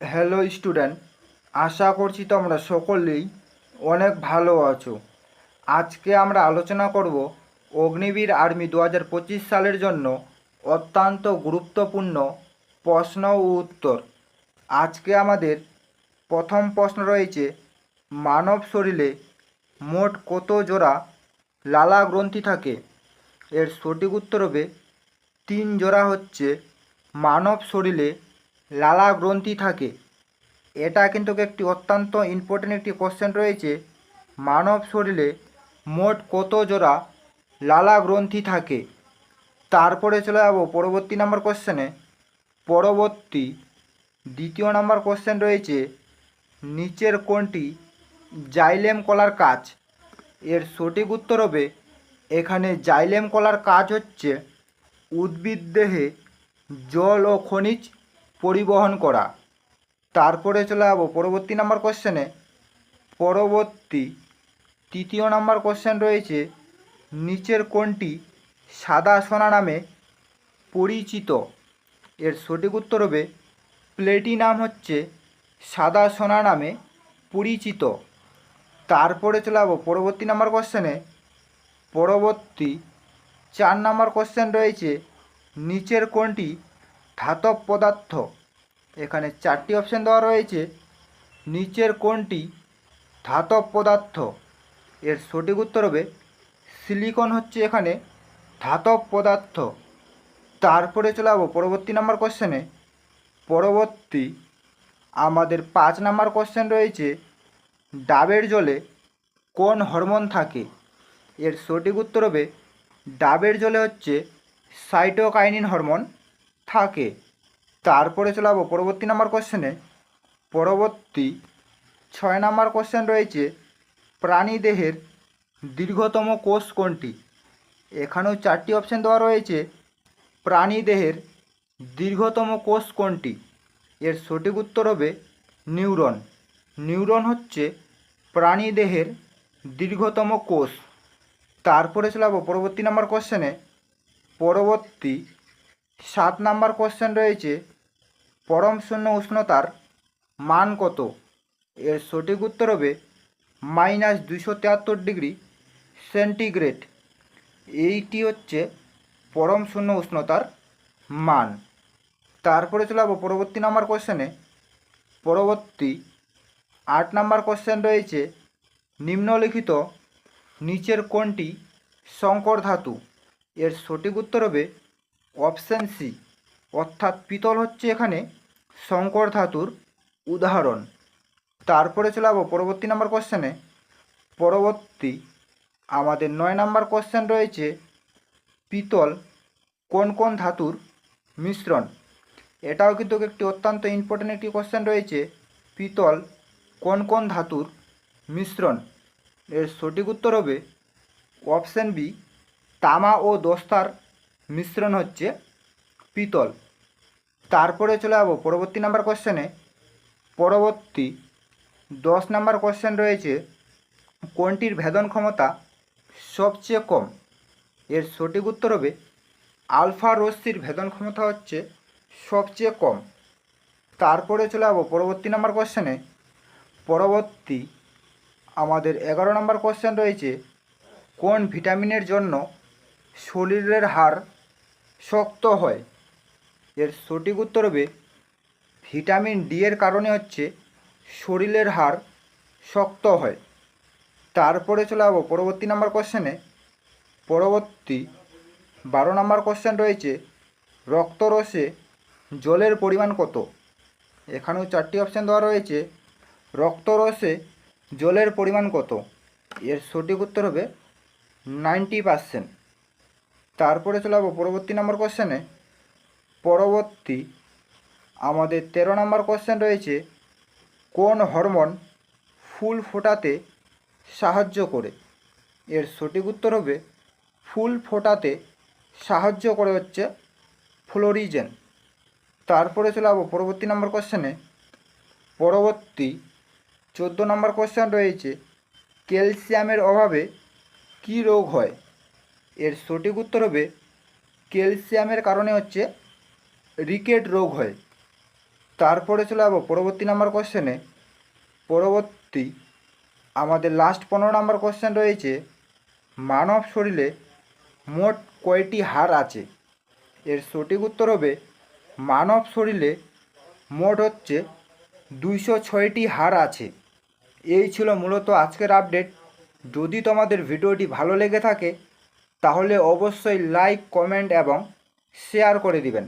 Hello student, আশা করছি তোমরা সকলেই অনেক ভালো আছো। আজকে আমরা আলোচনা করব অগ্নিবীর আর্মি 2025 সালের জন্য অত্যন্ত গুরুত্বপূর্ণ প্রশ্ন ও উত্তর। আজকে আমাদের প্রথম প্রশ্ন রয়েছে, মানব শরীরে মোট কত জোড়া লালা গ্রন্থি থাকে? এর সঠিক উত্তর হবে 3 জোড়া হচ্ছে মানব শরীরে লালা গ্রন্থি থাকে। এটা কিন্তু একটি অত্যন্ত ইম্পর্টেন্ট একটি কোশ্চেন রয়েছে, মানব শরীরে মোট কত জোড়া লালা গ্রন্থি থাকে। তারপরে চলে যাব পরবর্তী নাম্বার কোশ্চেনে। পরবর্তী দ্বিতীয় নাম্বার কোশ্চেন রয়েছে, নিচের কোনটি জাইলেম কলার কাজ? এর সঠিক উত্তর হবে, এখানে জাইলেম কলার কাজ হচ্ছে উদ্ভিদ দেহে জল ও খনিজ পরিবহন করা। তারপরে চলে যাবো পরবর্তী নাম্বার কোশ্চেনে। পরবর্তী তৃতীয় নাম্বার কোশ্চেন রয়েছে, নিচের কোনটি সাদা সোনা নামে পরিচিত? এর সঠিক উত্তর হবে, প্লেটিনাম হচ্ছে সাদা সোনা নামে পরিচিত। তারপরে চলে যাবো পরবর্তী নাম্বার কোশ্চেনে। পরবর্তী 4 নাম্বার কোশ্চেন রয়েছে, নিচের কোনটি ধাতব পদার্থ? এখানে 4টি অপশান দেওয়া রয়েছে, নিচের কোনটি ধাতব পদার্থ? এর সঠিক উত্তর হবে সিলিকন হচ্ছে এখানে ধাতব পদার্থ। তারপরে চলে যাবো পরবর্তী নাম্বার কোশ্চেনে। পরবর্তী আমাদের 5 নাম্বার কোশ্চেন রয়েছে, ডাবের জলে কোন হরমোন থাকে? এর সঠিক উত্তর হবে, ডাবের জলে হচ্ছে সাইটোকাইনিন হরমোন থাকে। তারপরে চলে যাবো পরবর্তী নাম্বার কোশ্চেনে। পরবর্তী 6 নাম্বার কোশ্চেন রয়েছে, প্রাণীদেহের দীর্ঘতম কোষ কোনটি? এখানেও 4টি অপশান দেওয়া রয়েছে, প্রাণীদেহের দীর্ঘতম কোষ কোনটি? এর সঠিক উত্তর হবে নিউরন। নিউরন হচ্ছে প্রাণীদেহের দীর্ঘতম কোষ। তারপরে চলে যাবো পরবর্তী নাম্বার কোশ্চেনে। পরবর্তী 7 নাম্বার কোশ্চেন রয়েছে, পরম শূন্য উষ্ণতার মান কত? এর সঠিক উত্তর হবে -273 ডিগ্রি সেন্টিগ্রেড। এইটি হচ্ছে পরম শূন্য উষ্ণতার মান। তারপরে চলে যাবো পরবর্তী নাম্বার কোশ্চেনে। পরবর্তী 8 নাম্বার কোশ্চেন রয়েছে, নিম্নলিখিত নিচের কোনটি সংকর ধাতু? এর সঠিক উত্তর হবে অপশান সি, অর্থাৎ পিতল হচ্ছে এখানে সংকর ধাতুর উদাহরণ। তারপরে চলে যাবো পরবর্তী নাম্বার কোশ্চেনে। পরবর্তী আমাদের 9 নাম্বার কোশ্চেন রয়েছে, পিতল কোন কোন ধাতুর মিশ্রণ? এটাও কিন্তু একটি অত্যন্ত ইম্পর্টেন্ট একটি কোশ্চেন রয়েছে, পিতল কোন কোন ধাতুর মিশ্রণ? এর সঠিক উত্তর হবে অপশান বি, তামা ও দস্তার মিশ্রণ হচ্ছে পিতল। তারপরে চলে যাবো পরবর্তী নাম্বার কোশ্চেনে। পরবর্তী 10 নাম্বার কোশ্চেন রয়েছে, কোনটির ভেদন ক্ষমতা সবচেয়ে কম? এর সঠিক উত্তর হবে আলফা রশ্মির ভেদন ক্ষমতা হচ্ছে সবচেয়ে কম। তারপরে চলে যাবো পরবর্তী নাম্বার কোশ্চেনে। পরবর্তী আমাদের 11 নাম্বার কোশ্চেন রয়েছে, কোন ভিটামিনের জন্য শরীরের হাড় শক্ত হয়? এর সঠিক উত্তর হবে ভিটামিন ডি এর কারণে হচ্ছে শরীরের হাড় শক্ত হয়। তারপরে চলে যাবো পরবর্তী নাম্বার কোশ্চেনে। পরবর্তী 12 নাম্বার কোশ্চেন রয়েছে, রক্তরসে জলের পরিমাণ কত? এখানেও 4টি অপশান দেওয়া রয়েছে, রক্তরসে জলের পরিমাণ কত? এর সঠিক উত্তর হবে 90%। তারপরে চলে যাবো পরবর্তী নাম্বার কোশ্চেনে। পরবর্তী আমাদের 13 নাম্বার কোশ্চেন রয়েছে, কোন হরমোন ফুল ফোটাতে সাহায্য করে? এর সঠিক উত্তর হবে ফুল ফোটাতে সাহায্য করে হচ্ছে ফ্লোরিজেন। তারপরে চলে যাবো পরবর্তী নাম্বার কোশ্চেনে। পরবর্তী 14 নাম্বার কোশ্চেন রয়েছে, ক্যালসিয়ামের অভাবে কী রোগ হয়? এর সঠিক উত্তর হবে ক্যালসিয়ামের কারণে হচ্ছে রিকেট রোগ হয়। তারপরে চলে যাবো পরবর্তী নাম্বার কোশ্চেনে। পরবর্তী আমাদের লাস্ট 15 নাম্বার কোশ্চেন রয়েছে, মানব শরীরে মোট কয়টি হাড় আছে? এর সঠিক উত্তর হবে মানব শরীরে মোট হচ্ছে 206টি হাড় আছে। এই ছিল মূলত আজকের আপডেট। যদি তোমাদের ভিডিওটি ভালো লেগে থাকে তাহলে অবশ্যই লাইক, কমেন্ট এবং শেয়ার করে দিবেন।